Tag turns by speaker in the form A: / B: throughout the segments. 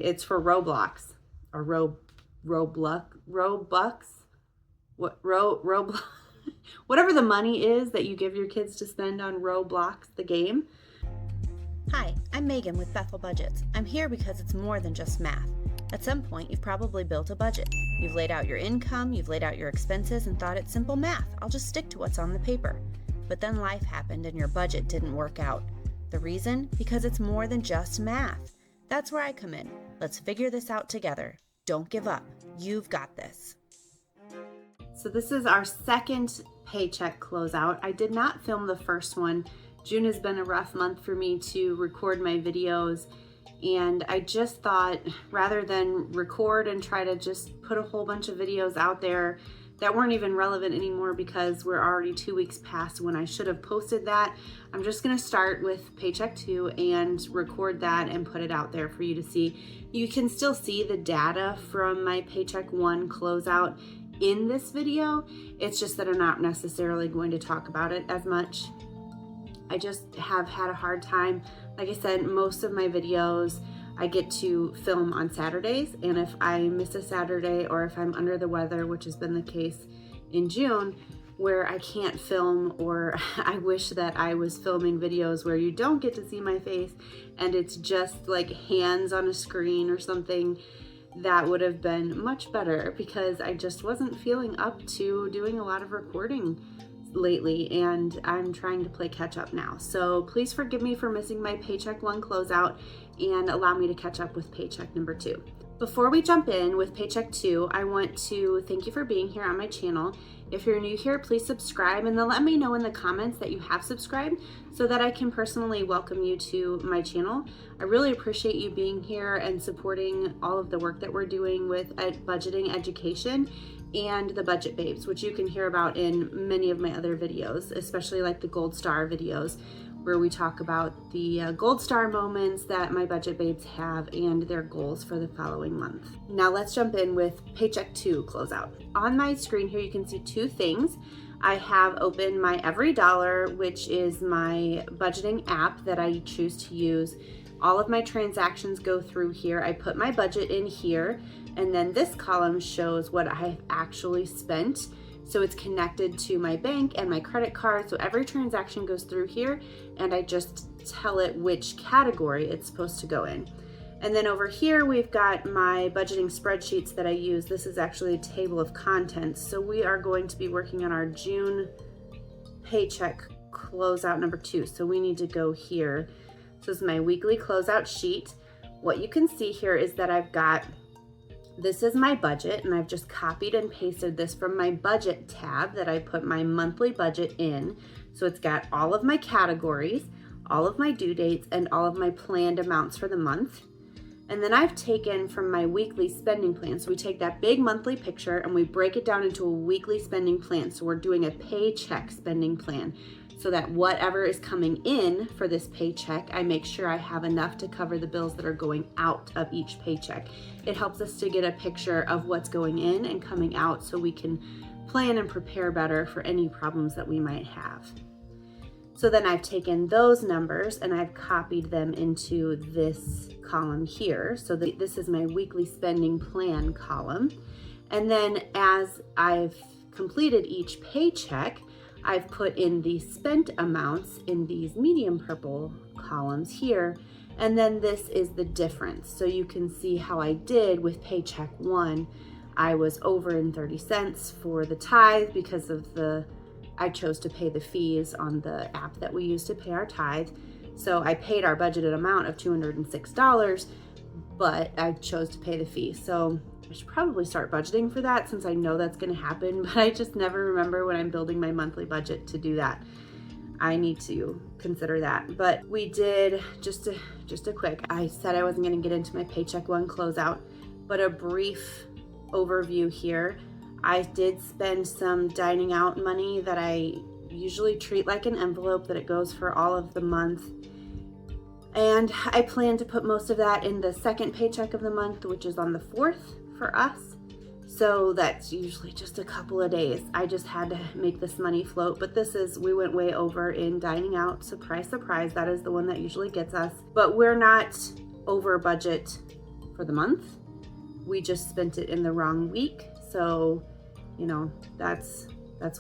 A: It's for Roblox or Robux, Roblox, whatever the money is that you give your kids to spend on Roblox, the game.
B: Hi, I'm Megan with Bethel Budgets. I'm here because it's more than just math. At some point, you've probably built a budget. You've laid out your income, you've laid out your expenses, and thought it's simple math. I'll just stick to what's on the paper. But then life happened and your budget didn't work out. The reason? Because it's more than just math. That's where I come in. Let's figure this out together. Don't give up. You've got this.
A: So this is our second paycheck closeout. I did not film the first one. June has been a rough month for me to record my videos, and I just thought rather than record and try to just put a whole bunch of videos out there that weren't even relevant anymore because we're already 2 weeks past when I should have posted that, I'm just gonna start with Paycheck 2 and record that and put it out there for you to see. You can still see the data from my Paycheck 1 closeout in this video. It's just that I'm not necessarily going to talk about it as much. I just have had a hard time. Like I said, most of my videos I get to film on Saturdays, and if I miss a Saturday or if I'm under the weather, which has been the case in June, where I can't film, or I wish that I was filming videos where you don't get to see my face and it's just like hands on a screen or something, that would have been much better because I just wasn't feeling up to doing a lot of recording lately, and I'm trying to play catch up now. So please forgive me for missing my Paycheck 1 closeout and allow me to catch up with Paycheck number 2. Before we jump in with Paycheck 2, I want to thank you for being here on my channel. If you're new here, please subscribe and then let me know in the comments that you have subscribed so that I can personally welcome you to my channel. I really appreciate you being here and supporting all of the work that we're doing with budgeting education and the Budget Babes, which you can hear about in many of my other videos, especially like the Gold Star videos, where we talk about the Gold Star moments that my Budget Babes have and their goals for the following month. Now let's jump in with Paycheck 2 closeout. On my screen here, you can see two things. I have opened my Every Dollar, which is my budgeting app that I choose to use. All of my transactions go through here. I put my budget in here, and then this column shows what I actually spent. So it's connected to my bank and my credit card. So every transaction goes through here, and I just tell it which category it's supposed to go in. And then over here, we've got my budgeting spreadsheets that I use. This is actually a table of contents. So we are going to be working on our June paycheck closeout number 2. So we need to go here. So this is my weekly closeout sheet. What you can see here is that this is my budget, and I've just copied and pasted this from my budget tab that I put my monthly budget in. So it's got all of my categories, all of my due dates, and all of my planned amounts for the month. And then I've taken from my weekly spending plan. So we take that big monthly picture and we break it down into a weekly spending plan. So we're doing a paycheck spending plan, so that whatever is coming in for this paycheck, I make sure I have enough to cover the bills that are going out of each paycheck. It helps us to get a picture of what's going in and coming out so we can plan and prepare better for any problems that we might have. So then I've taken those numbers and I've copied them into this column here. So this is my weekly spending plan column. And then as I've completed each paycheck, I've put in the spent amounts in these medium purple columns here, and then this is the difference. So you can see how I did with Paycheck 1. I was over in 30 cents for the tithe because of I chose to pay the fees on the app that we use to pay our tithe. So I paid our budgeted amount of $206, but I chose to pay the fee. So I should probably start budgeting for that since I know that's going to happen, but I just never remember when I'm building my monthly budget to do that. I need to consider that. But we did just a quick, I said I wasn't going to get into my Paycheck 1 closeout, but a brief overview here. I did spend some dining out money that I usually treat like an envelope, that it goes for all of the month. And I plan to put most of that in the second paycheck of the month, which is on the 4th for us. So that's usually just a couple of days. I just had to make this money float, but we went way over in dining out. Surprise, surprise, that is the one that usually gets us. But we're not over budget for the month. We just spent it in the wrong week. So, you know, that's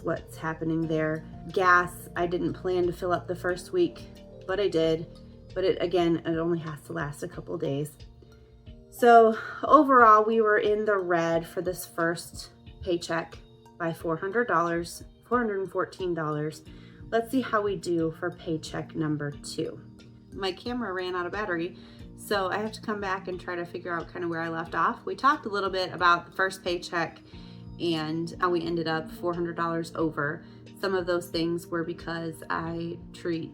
A: what's happening there. Gas, I didn't plan to fill up the first week, but I did. But it only has to last a couple days. So overall, we were in the red for this first paycheck by $400, $414. Let's see how we do for paycheck number 2. My camera ran out of battery, so I have to come back and try to figure out kind of where I left off. We talked a little bit about the first paycheck and how we ended up $400 over. Some of those things were because I treat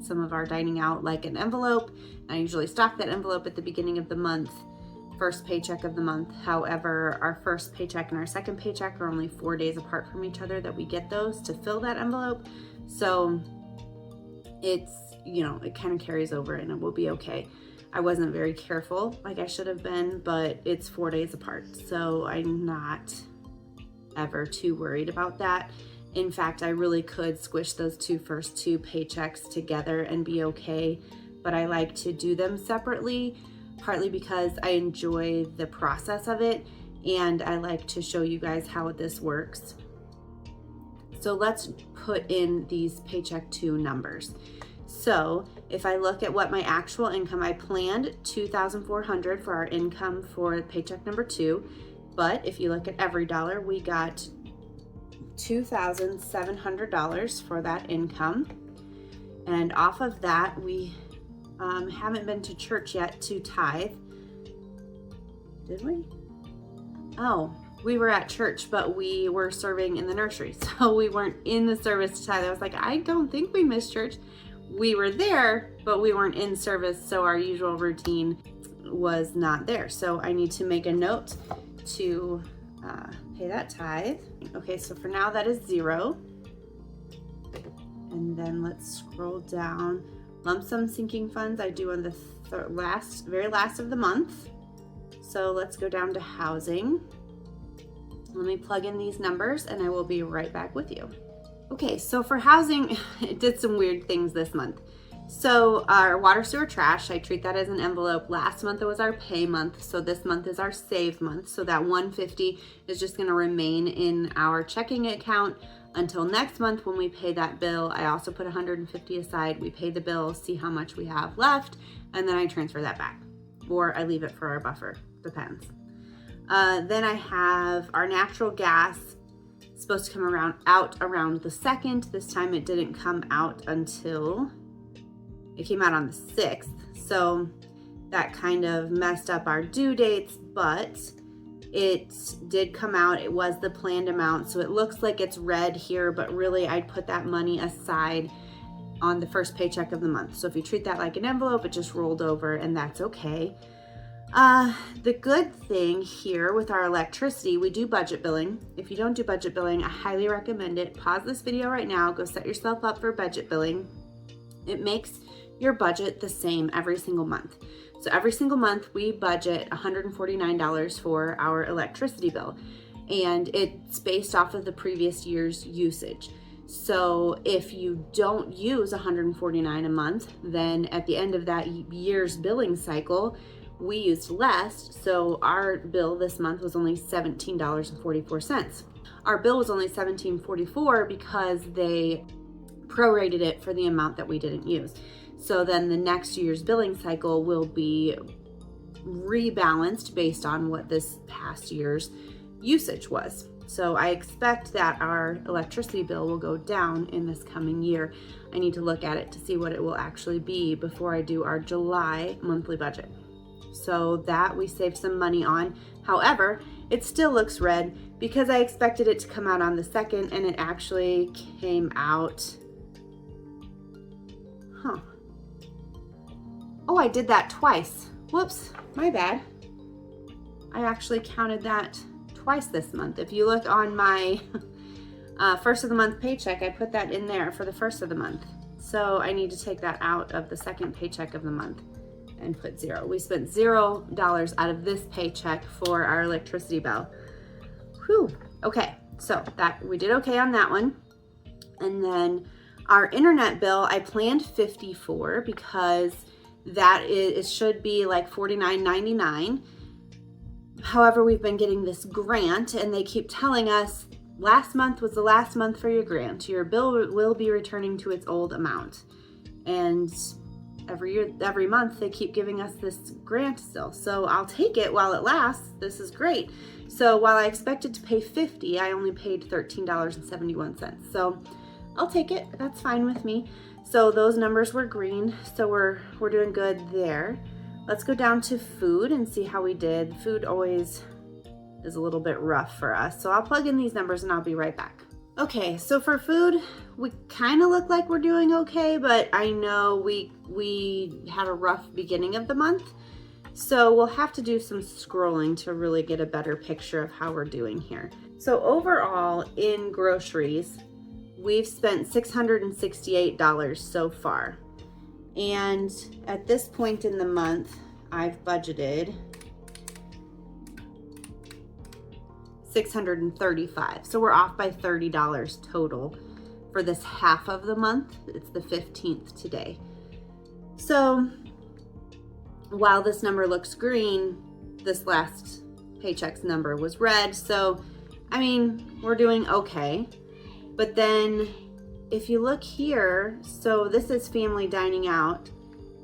A: some of our dining out like an envelope. I usually stock that envelope at the beginning of the month, first paycheck of the month. However, our first paycheck and our second paycheck are only 4 days apart from each other that we get those to fill that envelope. So it's, you know, it kind of carries over and it will be okay. I wasn't very careful like I should have been, but it's 4 days apart. So I'm not ever too worried about that. In fact, I really could squish those first two paychecks together and be okay, but I like to do them separately, partly because I enjoy the process of it and I like to show you guys how this works. So let's put in these paycheck 2 numbers. So if I look at what my actual income, I planned $2,400 for our income for paycheck number 2, but if you look at every dollar, we got $2,700 for that income. And off of that, we haven't been to church yet to tithe. Did we? Oh, we were at church, but we were serving in the nursery. So we weren't in the service to tithe. I was like, I don't think we missed church. We were there, but we weren't in service. So our usual routine was not there. So I need to make a note to pay that tithe. Okay, so for now that is 0. And then let's scroll down. Lump sum sinking funds I do on the very last of the month. So let's go down to housing. Let me plug in these numbers and I will be right back with you. Okay, so for housing, it did some weird things this month. So our water, sewer, trash, I treat that as an envelope. Last month it was our pay month, so this month is our save month. So that $150 is just gonna remain in our checking account until next month when we pay that bill. I also put $150 aside. We pay the bill, see how much we have left, and then I transfer that back. Or I leave it for our buffer, depends. Then I have our natural gas, supposed to come out around the 2nd. This time it didn't come out until, it came out on the 6th. So that kind of messed up our due dates, but it did come out. It was the planned amount. So it looks like it's red here, but really I'd put that money aside on the first paycheck of the month. So if you treat that like an envelope, it just rolled over and that's okay. The good thing here with our electricity, we do budget billing. If you don't do budget billing, I highly recommend it. Pause this video right now, go set yourself up for budget billing. It makes your budget the same every single month. So every single month we budget $149 for our electricity bill, and it's based off of the previous year's usage. So if you don't use $149 a month, then at the end of that year's billing cycle, we used less, so our bill this month was only $17.44. Our bill was only $17.44 because they prorated it for the amount that we didn't use. So then the next year's billing cycle will be rebalanced based on what this past year's usage was. So I expect that our electricity bill will go down in this coming year. I need to look at it to see what it will actually be before I do our July monthly budget. So that we saved some money on. However, it still looks red because I expected it to come out on the 2nd and it actually came out. Oh, I did that twice. Whoops, my bad. I actually counted that twice this month. If you look on my first of the month paycheck, I put that in there for the first of the month. So I need to take that out of the second paycheck of the month and put 0. We spent $0 out of this paycheck for our electricity bill. Whew. Okay, so that we did okay on that one. And then our internet bill, I planned $54 because that it should be like $49.99. However, we've been getting this grant and they keep telling us last month was the last month for your grant. Your bill will be returning to its old amount. And every month they keep giving us this grant still. So I'll take it while it lasts. This is great. So while I expected to pay $50, I only paid $13.71. So I'll take it. That's fine with me. So those numbers were green. So we're doing good there. Let's go down to food and see how we did. Food always is a little bit rough for us. So I'll plug in these numbers and I'll be right back. Okay, so for food, we kind of look like we're doing okay, but I know we had a rough beginning of the month. So we'll have to do some scrolling to really get a better picture of how we're doing here. So overall in groceries, we've spent $668 so far. And at this point in the month, I've budgeted $635. So we're off by $30 total for this half of the month. It's the 15th today. So while this number looks green, this last paycheck's number was red. So, I mean, we're doing okay. But then if you look here, so this is family dining out,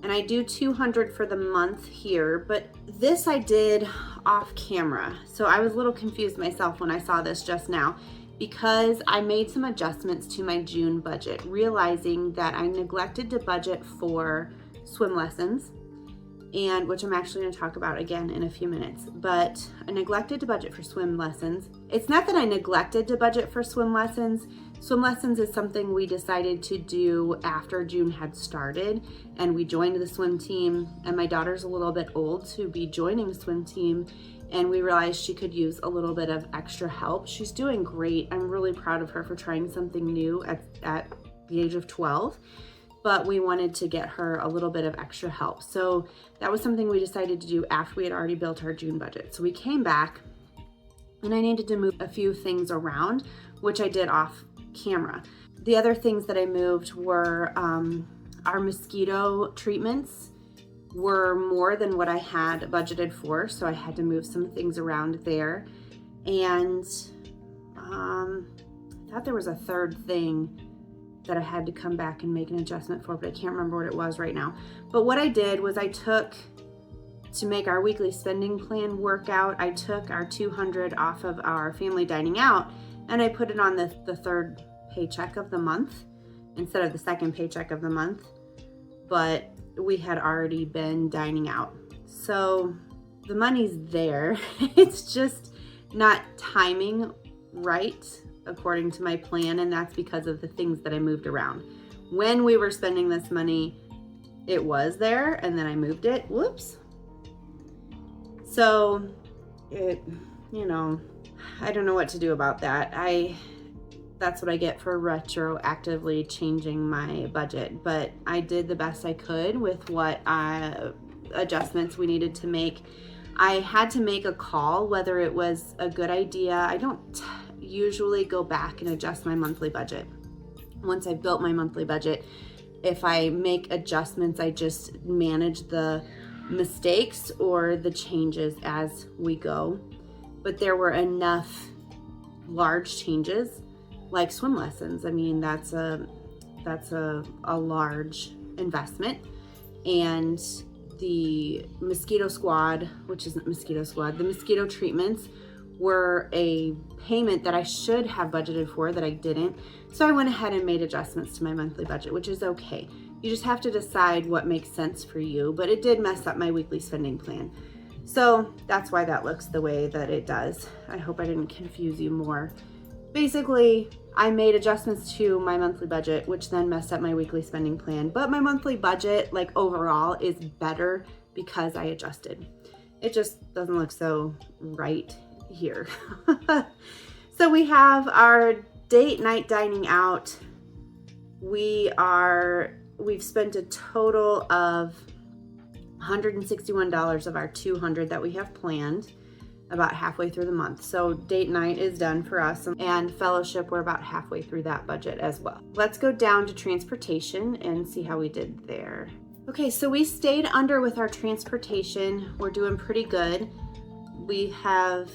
A: and I do $200 for the month here, but this I did off camera. So I was a little confused myself when I saw this just now, because I made some adjustments to my June budget, realizing that I neglected to budget for swim lessons, and which I'm actually going to talk about again in a few minutes. But I neglected to budget for swim lessons. It's not that I neglected to budget for swim lessons. Swim lessons is something we decided to do after June had started, and we joined the swim team, and my daughter's a little bit old to be joining swim team, and we realized she could use a little bit of extra help. She's doing great. I'm really proud of her for trying something new at the age of 12. But we wanted to get her a little bit of extra help. So that was something we decided to do after we had already built our June budget. So we came back and I needed to move a few things around, which I did off camera. The other things that I moved were our mosquito treatments were more than what I had budgeted for. So I had to move some things around there. And I thought there was a third thing that I had to come back and make an adjustment for, but I can't remember what it was right now. But what I did was I took, to make our weekly spending plan work out, I took our $200 off of our family dining out and I put it on the third paycheck of the month instead of the second paycheck of the month. But we had already been dining out. So the money's there. It's just not timing right according to my plan, and that's because of the things that I moved around. When we were spending this money, it was there, and then I moved it. Whoops. So it, I don't know what to do about that. That's what I get for retroactively changing my budget, but I did the best I could with what adjustments we needed to make. I had to make a call whether it was a good idea. I don't usually go back and adjust my monthly budget. Once I've built my monthly budget, if I make adjustments, I just manage the mistakes or the changes as we go. But there were enough large changes, like swim lessons. I mean, that's a large investment. And the mosquito squad, which isn't mosquito squad, the mosquito treatments were a payment that I should have budgeted for that I didn't. So I went ahead and made adjustments to my monthly budget, which is okay. You just have to decide what makes sense for you, but it did mess up my weekly spending plan. So that's why that looks the way that it does. I hope I didn't confuse you more. Basically, I made adjustments to my monthly budget, which then messed up my weekly spending plan. But my monthly budget, like overall, is better because I adjusted. It just doesn't look so right here. So we have our date night dining out. We've spent a total of $161 of our $200 that we have planned, about halfway through the month. So date night is done for us, and fellowship, we're about halfway through that budget as well. Let's go down to transportation and see how we did there. Okay, so we stayed under with our transportation. We're doing pretty good. we have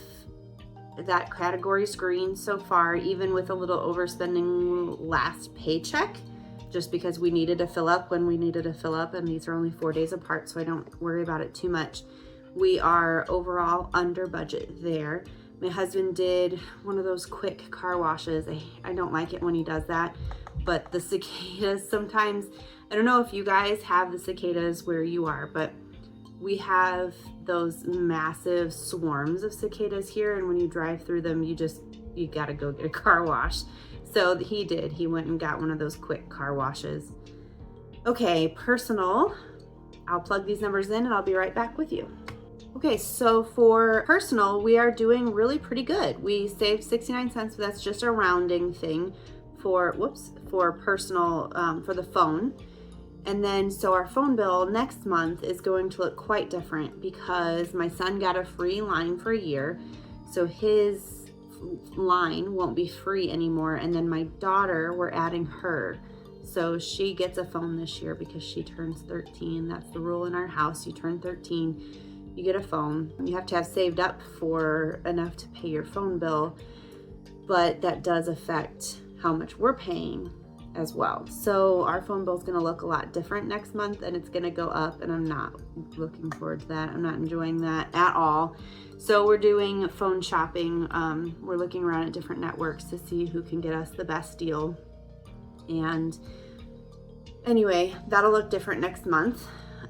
A: that category screen so far, even with a little overspending last paycheck, just because we needed to fill up when we needed to fill up, and these are only 4 days apart, so I don't worry about it too much. We are overall under budget there. My husband did one of those quick car washes. I don't like it when he does that, but the cicadas sometimes, I don't know if you guys have the cicadas where you are, but we have those massive swarms of cicadas here, and when you drive through them, you gotta go get a car wash. So he went and got one of those quick car washes. Okay, personal, I'll plug these numbers in and I'll be right back with you. Okay, so for personal, we are doing really pretty good. We saved 69 cents, but that's just a rounding thing for personal, for the phone. And then, so our phone bill next month is going to look quite different because my son got a free line for a year. So his line won't be free anymore. And then my daughter, we're adding her. So she gets a phone this year because she turns 13. That's the rule in our house. You turn 13, you get a phone. You have to have saved up for enough to pay your phone bill, but that does affect how much we're paying as well. So our phone bill is going to look a lot different next month, and it's going to go up, and I'm not looking forward to that. I'm not enjoying that at all. So we're doing phone shopping. We're looking around at different networks to see who can get us the best deal. And anyway, that'll look different next month.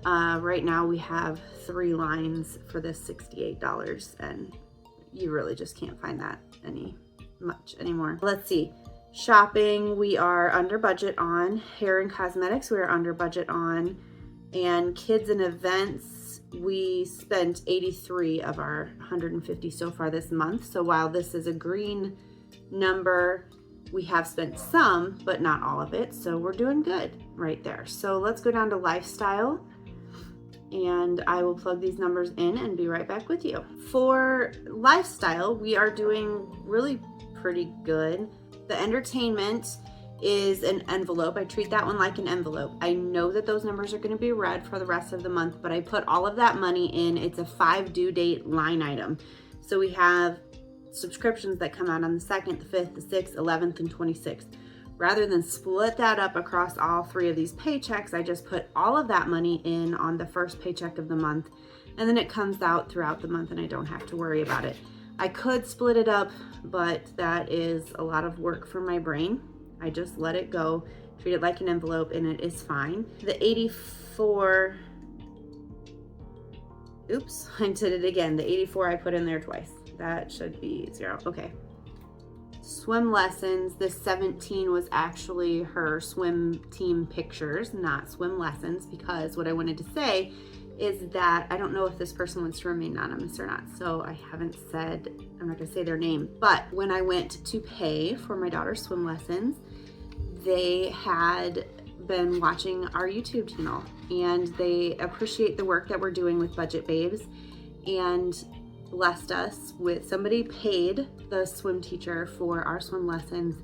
A: Right now we have 3 lines for this $68, and you really just can't find that much anymore. Let's see. Shopping, we are under budget on. Hair and cosmetics, we are under budget on. And kids and events, we spent 83 of our 150 so far this month. So while this is a green number, we have spent some, but not all of it. So we're doing good right there. So let's go down to lifestyle, and I will plug these numbers in and be right back with you. For lifestyle, we are doing really pretty good. The entertainment is an envelope. I treat that one like an envelope. I know that those numbers are going to be red for the rest of the month, but I put all of that money in. It's a 5 due date line item. So we have subscriptions that come out on the 2nd, the 5th, the 6th, 11th, and 26th. Rather than split that up across all 3 of these paychecks, I just put all of that money in on the first paycheck of the month, and then it comes out throughout the month and I don't have to worry about it. I could split it up, but that is a lot of work for my brain. I just let it go, treat it like an envelope, and it is fine. The 84, oops, I did it again. The 84 I put in there twice. That should be 0. Okay. Swim lessons, this 17 was actually her swim team pictures, not swim lessons, because what I wanted to say is that I don't know if this person wants to remain anonymous or not, so I haven't said, I'm not gonna say their name, but when I went to pay for my daughter's swim lessons, they had been watching our YouTube channel, and they appreciate the work that we're doing with Budget Babes, and blessed us with, somebody paid the swim teacher for our swim lessons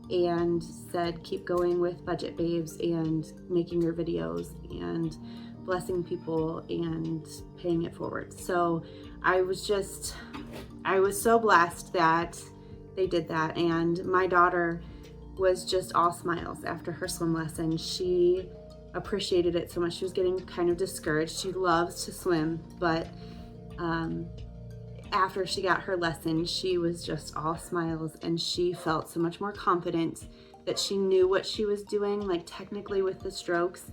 A: and said, keep going with Budget Babes and making your videos and blessing people and paying it forward. So I was so blessed that they did that. And my daughter was just all smiles after her swim lesson. She appreciated it so much. She was getting kind of discouraged. She loves to swim, but after she got her lesson, she was just all smiles, and she felt so much more confident that she knew what she was doing, like technically with the strokes.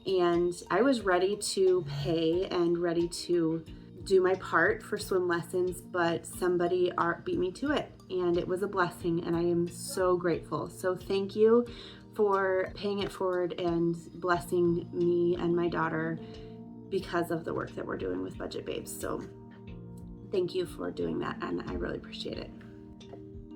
A: And I was ready to pay and ready to do my part for swim lessons, but somebody beat me to it, and it was a blessing, and I am so grateful. So thank you for paying it forward and blessing me and my daughter because of the work that we're doing with Budget Babes. So thank you for doing that, and I really appreciate it.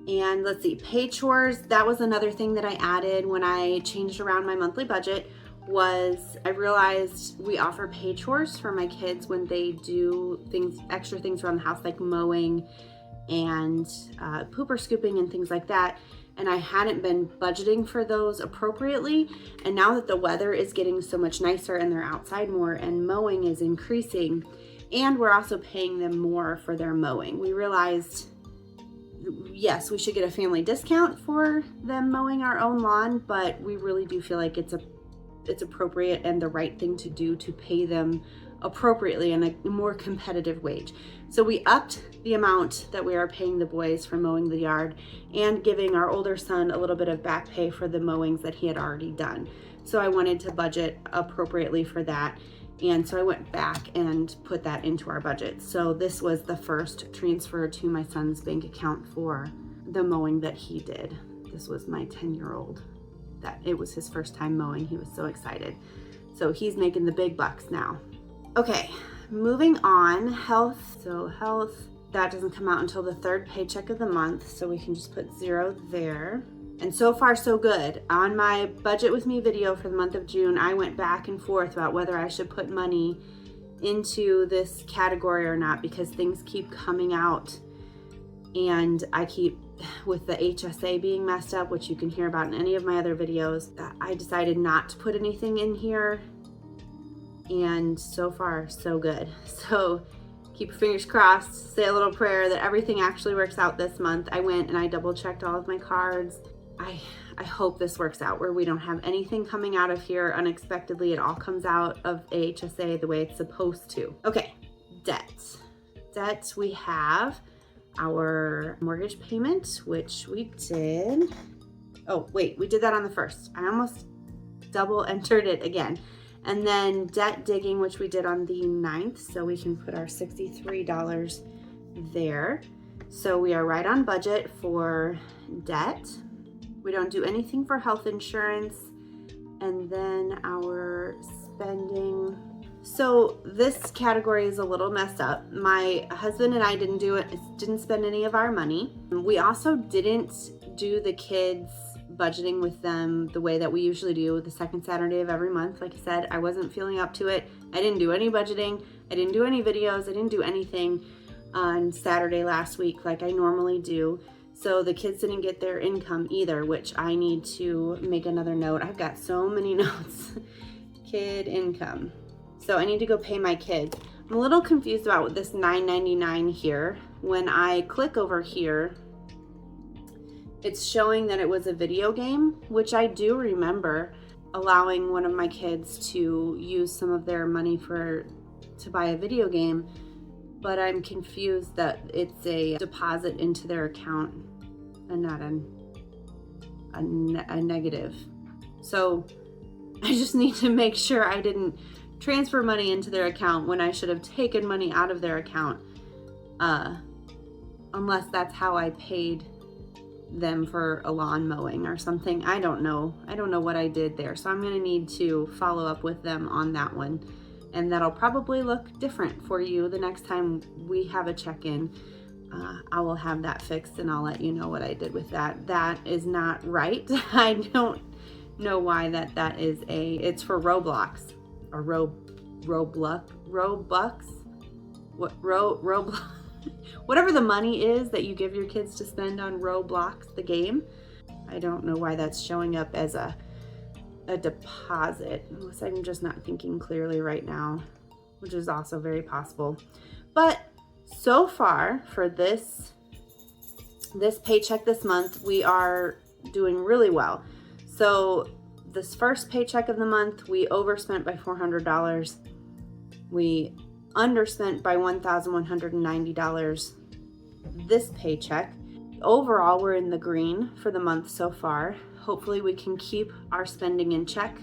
A: And let's see, pay chores, that was another thing that I added when I changed around my monthly budget. Was I realized we offer pay chores for my kids when they do extra things around the house, like mowing and pooper scooping and things like that. And I hadn't been budgeting for those appropriately. And now that the weather is getting so much nicer and they're outside more and mowing is increasing, And we're also paying them more for their mowing. We realized, yes, we should get a family discount for them mowing our own lawn, but we really do feel like it's appropriate and the right thing to do to pay them appropriately and a more competitive wage. So we upped the amount that we are paying the boys for mowing the yard and giving our older son a little bit of back pay for the mowings that he had already done. So I wanted to budget appropriately for that. And so I went back and put that into our budget. So this was the first transfer to my son's bank account for the mowing that he did. This was my 10-year-old. That it was his first time mowing. He was so excited. So he's making the big bucks now. Okay, moving on, health. So health, that doesn't come out until the third paycheck of the month. So we can just put 0 there. And so far so good. On my Budget With Me video for the month of June, I went back and forth about whether I should put money into this category or not, because things keep coming out and I keep, with the HSA being messed up, which you can hear about in any of my other videos, I decided not to put anything in here. And so far so good. So keep your fingers crossed, say a little prayer that everything actually works out this month. I went and I double checked all of my cards. I hope this works out where we don't have anything coming out of here unexpectedly. It all comes out of HSA the way it's supposed to. Okay, debt. Debt, we have our mortgage payment, which we did. Oh, wait, we did that on the 1st. I almost double entered it again. And then debt digging, which we did on the 9th. So we can put our $63 there. So we are right on budget for debt. We don't do anything for health insurance. And then our spending. So this category is a little messed up. My husband and I didn't spend any of our money. We also didn't do the kids' budgeting with them the way that we usually do the second Saturday of every month. Like I said, I wasn't feeling up to it. I didn't do any budgeting. I didn't do any videos. I didn't do anything on Saturday last week like I normally do. So the kids didn't get their income either, which I need to make another note. I've got so many notes. Kid income. So I need to go pay my kids. I'm a little confused about this $9.99 here. When I click over here, it's showing that it was a video game, which I do remember allowing one of my kids to use some of their money to buy a video game, but I'm confused that it's a deposit into their account and not a negative. So I just need to make sure I didn't transfer money into their account when I should have taken money out of their account, unless that's how I paid them for a lawn mowing or something. I don't know what I did there. So I'm going to need to follow up with them on that one. And that'll probably look different for you the next time we have a check-in. I will have that fixed and I'll let you know what I did with that. That is not right. I don't know why that is it's for Roblox or Roblox. Whatever the money is that you give your kids to spend on Roblox, the game. I don't know why that's showing up as a deposit, unless I'm just not thinking clearly right now, which is also very possible. But so far for this paycheck this month, we are doing really well. So this first paycheck of the month, we overspent by $400. We underspent by $1,190 this paycheck. Overall, we're in the green for the month so far. Hopefully we can keep our spending in check,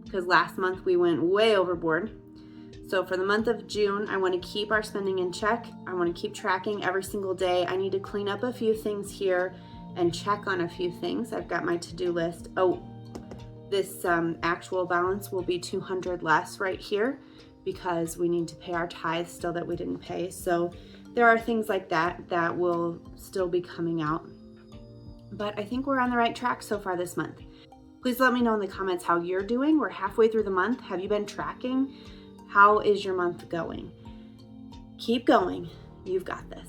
A: because last month we went way overboard. So for the month of June, I want to keep our spending in check. I want to keep tracking every single day. I need to clean up a few things here and check on a few things. I've got my to-do list. Oh, this actual balance will be $200 less right here, because we need to pay our tithes still that we didn't pay. So there are things like that will still be coming out. But I think we're on the right track so far this month. Please let me know in the comments how you're doing. We're halfway through the month. Have you been tracking? How is your month going? Keep going. You've got this.